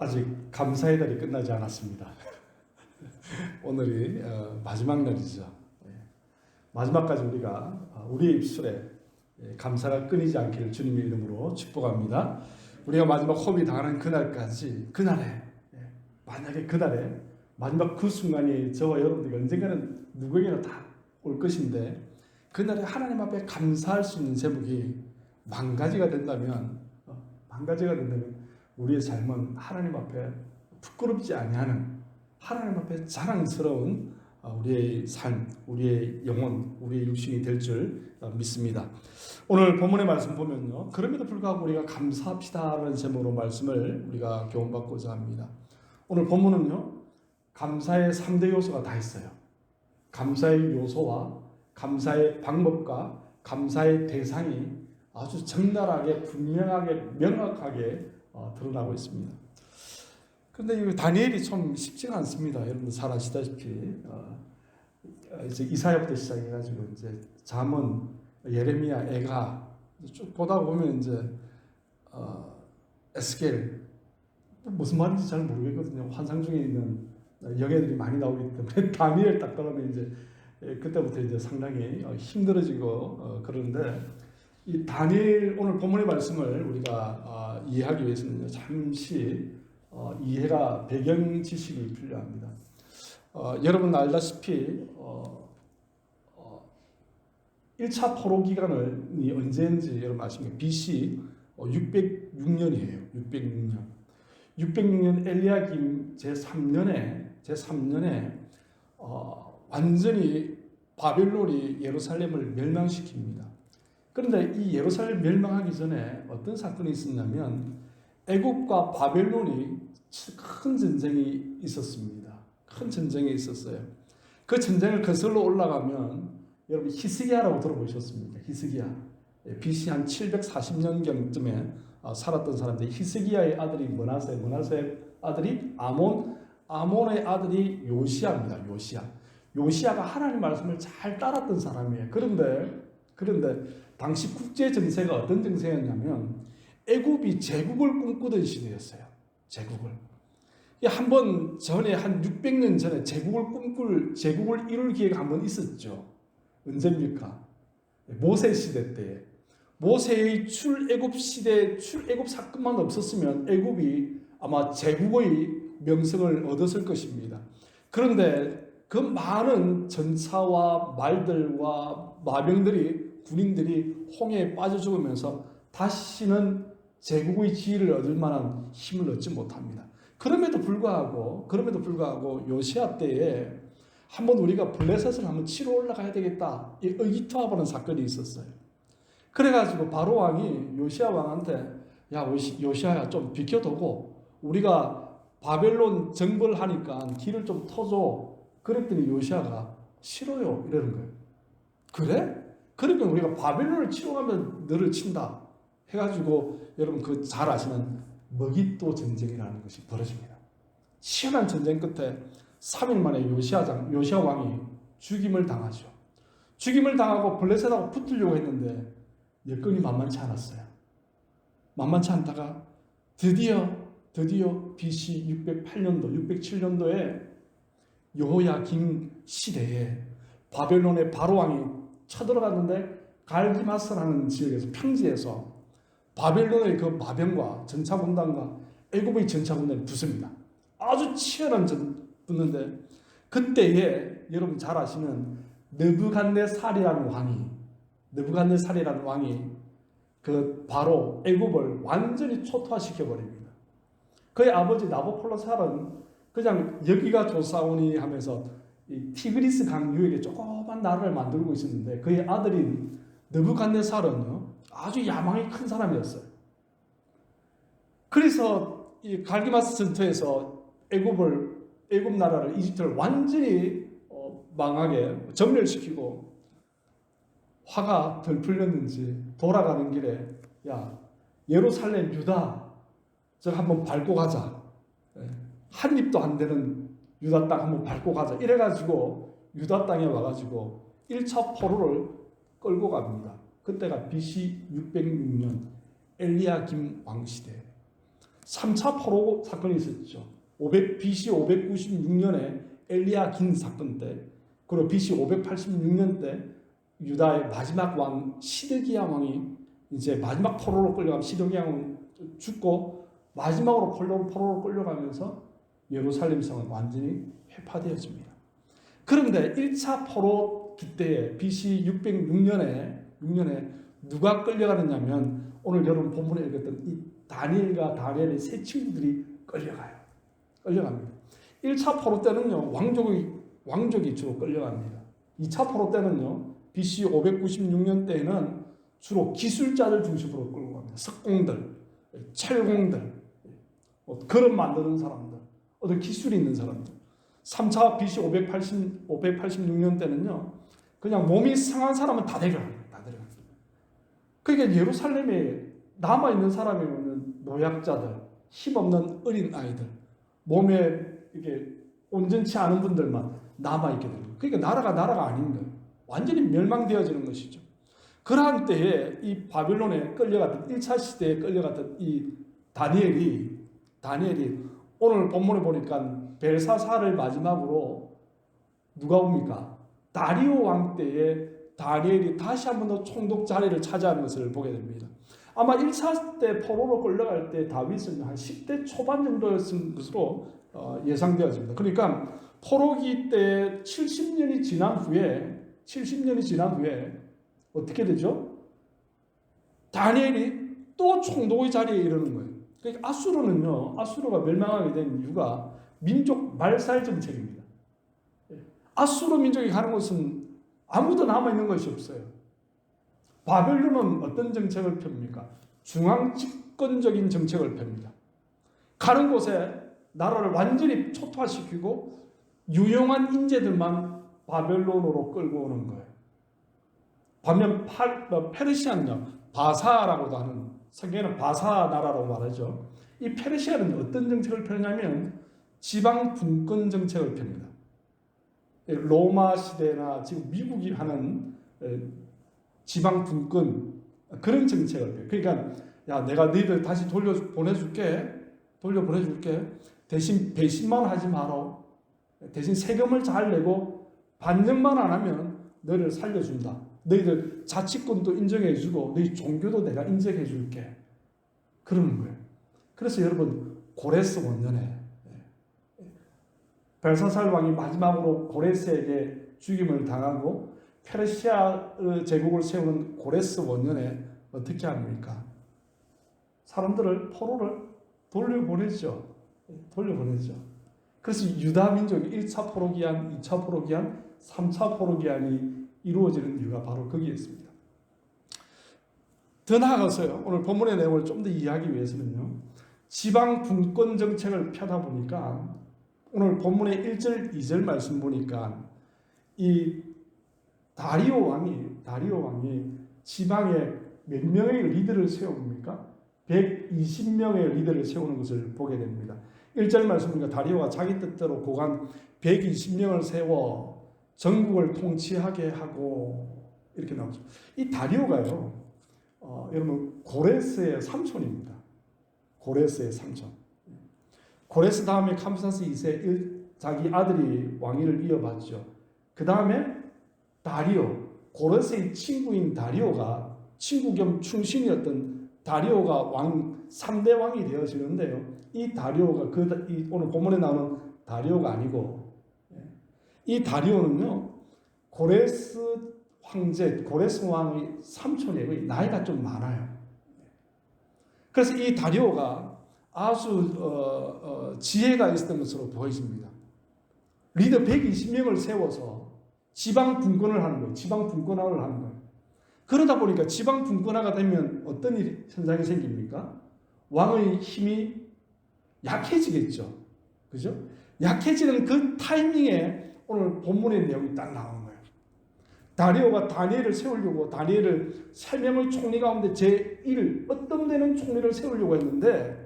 아직 감사의 달이 끝나지 않았습니다. 오늘이 마지막 날이죠. 마지막까지 우리가 우리의 입술에 감사가 끊이지 않기를 주님의 이름으로 축복합니다. 우리가 마지막 호흡이 당하는 그날까지, 그날에 만약에 그날에 마지막 그 순간이 저와 여러분들이 언젠가는 누구에게나 다 올 것인데, 그날에 하나님 앞에 감사할 수 있는 제목이 만 가지가 된다면 우리의 삶은 하나님 앞에 부끄럽지 아니하는, 하나님 앞에 자랑스러운 우리의 삶, 우리의 영혼, 우리의 육신이 될 줄 믿습니다. 오늘 본문의 말씀 보면요, 그럼에도 불구하고 우리가 감사합시다라는 제목으로 말씀을 우리가 교훈받고자 합니다. 오늘 본문은요, 감사의 3대 요소가 다 있어요. 감사의 요소와 감사의 방법과 감사의 대상이 아주 적나라하게, 분명하게, 명확하게 드러나고 있습니다. 그런데 이 다니엘이 좀 쉽지가 않습니다. 여러분들 잘 아시다시피 이제 이사야부터 시작해가지고 이제 잠언, 예레미야, 애가 쭉 보다 보면 이제 에스겔, 무슨 말인지 잘 모르겠거든요. 환상 중에 있는 영예들이 많이 나오기 때문에 다니엘 딱 그러면 이제 그때부터 이제 상당히 힘들어지고 그러는데, 이 다니엘 오늘 본문의 말씀을 우리가 이해하기 위해서는 잠시 이해가 배경 지식이 필요합니다. 여러분 알다시피 1차 포로 기간이 언제인지 여러분 아십니까? BC 606년이에요. 606년 엘리야김 제3년에 완전히 바벨론이 예루살렘을 멸망시킵니다. 그런데 이 예루살렘 멸망하기 전에 어떤 사건이 있었냐면, 애국과 바벨론이 큰 전쟁이 있었습니다. 큰 전쟁이 있었어요. 그 전쟁을 거슬러 올라가면, 여러분 히스기야라고 들어보셨습니까? 히스기야. BC 한 740년경쯤에 살았던 사람들. 히스기야의 아들이 머나세 아들이 아몬의 아들이 요시야입니다. 요시야가 하나님 말씀을 잘 따랐던 사람이에요. 그런데 당시 국제 정세가 어떤 정세였냐면, 애굽이 제국을 꿈꾸던 시대였어요. 한번 전에 한 600년 전에 제국을 이룰 기회가 한번 있었죠. 언제입니까? 모세 시대 때에. 모세의 출애굽 사건만 없었으면 애굽이 아마 제국의 명성을 얻었을 것입니다. 그런데 그 많은 전차와 말들과 마병들이, 군인들이 홍해에 빠져 죽으면서 다시는 제국의 지위를 얻을 만한 힘을 얻지 못합니다. 그럼에도 불구하고 요시야 때에 한번 우리가 블레셋을 한번 치러 올라가야 되겠다, 이 의기투합하는 사건이 있었어요. 그래가지고 바로 왕이 요시야 왕한테, 야 요시야야, 좀 비켜두고 우리가 바벨론 정벌하니까 길을 좀 터줘. 그랬더니 요시야가 싫어요 이러는 거예요. 그래? 그러니까 우리가 바벨론을 치러 가면 너를 친다 해가지고, 여러분 그 잘 아시는 머깃도 전쟁이라는 것이 벌어집니다. 치열한 전쟁 끝에 3일 만에 요시야 왕이 죽임을 당하죠. 죽임을 당하고 블레셋하고 붙으려고 했는데 여건이 만만치 않았어요. 만만치 않다가 드디어 BC 607년도에 여호야김 시대에 바벨론의 바로 왕이 쳐들어갔는데, 갈기마스라는 지역에서, 평지에서 바벨론의 그 마병과 전차군단과 애굽의 전차군단이 붙습니다. 아주 치열한 붙는데, 그때에 여러분 잘 아시는 느부갓네살이라는 왕이 그 바로 애굽을 완전히 초토화시켜 버립니다. 그의 아버지 나보폴라살은 그냥 여기가 좋사오니 하면서 이 티그리스 강 유역에 조그만 나라를 만들고 있었는데, 그의 아들인 느부갓네살은요 아주 야망이 큰 사람이었어요. 그래서 이 갈기마스 전투에서 애굽 나라를, 이집트를 완전히 망하게 전멸시키고, 화가 덜 풀렸는지 돌아가는 길에, 야 예루살렘 유다 저 한번 밟고 가자, 한 입도 안 되는 유다 땅 한번 밟고 가자 이래가지고 유다 땅에 와가지고 1차 포로를 끌고 갑니다. 그때가 BC 606년 엘리야김 왕 시대. 3차 포로 사건이 있었죠. BC 596년에 엘리야긴 사건 때, 그리고 BC 586년 때 유다의 마지막 왕 시드기야 왕이 이제 마지막 포로로 끌려가면 시드기야 왕이 죽고 마지막으로 포로로 끌려가면서 예루살렘 성은 완전히 회파되어집니다. 그런데 1차 포로 기때에 BC 606년에 누가 끌려가느냐면 오늘 여러분 본문에 읽었던 이 다니엘과 다니엘의 세 친구들이 끌려갑니다. 1차 포로 때는요, 왕족이 주로 끌려갑니다. 2차 포로 때는요, BC 596년 때에는 주로 기술자들 중심으로 끌고 갑니다. 석공들, 철공들, 그릇 만드는 사람들, 어떤 기술이 있는 사람들. 3차 BC 586년 때는요, 그냥 몸이 상한 사람은 다 데려갑니다. 그러니까 예루살렘에 남아있는 사람이면 노약자들, 힘없는 어린 아이들, 몸에 이게 온전치 않은 분들만 남아있게 됩니다. 그러니까 나라가 아닌 거예요. 완전히 멸망되어지는 것이죠. 그러한 때에 이 바빌론에 끌려갔던 1차 시대에 끌려갔던 이 다니엘이 오늘 본문에 보니까 벨사사를 마지막으로 누가 옵니까? 다리오 왕 때에 다니엘이 다시 한 번 더 총독 자리를 차지하는 것을 보게 됩니다. 아마 1차 때 포로로 끌려갈 때 다윗은 한 10대 초반 정도였을 것으로 예상되어집니다. 그러니까 포로기 때 70년이 지난 후에 어떻게 되죠? 다니엘이 또 총독의 자리에 이르는 거예요. 그러니까 아수르가 멸망하게 된 이유가 민족 말살 정책입니다. 아수르 민족이 가는 곳은 아무도 남아있는 것이 없어요. 바벨론은 어떤 정책을 펴입니까? 중앙 집권적인 정책을 펴입니다. 가는 곳에 나라를 완전히 초토화시키고 유용한 인재들만 바벨론으로 끌고 오는 거예요. 반면 페르시아는요, 바사라고도 하는, 성경에는 바사 나라라고 말하죠. 이 페르시아는 어떤 정책을 펴냐면 지방 분권 정책을 펴니다. 로마 시대나 지금 미국이 하는 지방 분권, 그런 정책을 펴요. 그러니까 야, 내가 너희들 다시 돌려보내줄게. 대신 배신만 하지 마라. 대신 세금을 잘 내고 반역만 안 하면 너를 살려준다. 너희들 자치권도 인정해주고 너희 종교도 내가 인정해줄게. 그러는 거예요. 그래서 여러분, 고레스 원년에 벨사살 왕이 마지막으로 고레스에게 죽임을 당하고 페르시아 제국을 세우는 고레스 원년에 어떻게 합니까? 사람들을 포로를 돌려보내죠. 그래서 유다 민족이 1차 포로기한, 2차 포로기한, 3차 포로기한이 이루어지는 이유가 바로 거기에 있습니다. 더 나아가서요, 오늘 본문의 내용을 좀 더 이해하기 위해서는요, 지방 분권 정책을 펴다 보니까 오늘 본문의 1절, 2절 말씀 보니까 이 다리오 왕이 지방에 몇 명의 리더를 세웁니까? 120명의 리더를 세우는 것을 보게 됩니다. 1절 말씀 보니까 다리오가 자기 뜻대로 고관 120명을 세워 전국을 통치하게 하고 이렇게 나오죠. 이 다리오가요, 여러분 고레스의 삼촌입니다. 고레스의 삼촌. 고레스 다음에 캄비사스 2세 자기 아들이 왕위를 이어받죠. 그 다음에 다리오, 고레스의 친구인 다리오가, 친구 겸 충신이었던 다리오가 3대 왕이 되어지는데요. 이 다리오가 오늘 본문에 나오는 다리오가 아니고, 이 다리오는요, 고레스 왕의 삼촌이에요. 나이가 좀 많아요. 그래서 이 다리오가 아주 지혜가 있었던 것으로 보여집니다. 리더 120명을 세워서 지방 분권을 하는 거예요. 지방 분권화를 하는 거예요. 그러다 보니까 지방 분권화가 되면 어떤 현상이 생깁니까? 왕의 힘이 약해지겠죠. 그죠? 약해지는 그 타이밍에 오늘 본문의 내용이 딱 나오는 거예요. 다리오가 다니엘을 세우려고, 다니엘을 3명의 총리 가운데 제1, 어떤 데는 총리를 세우려고 했는데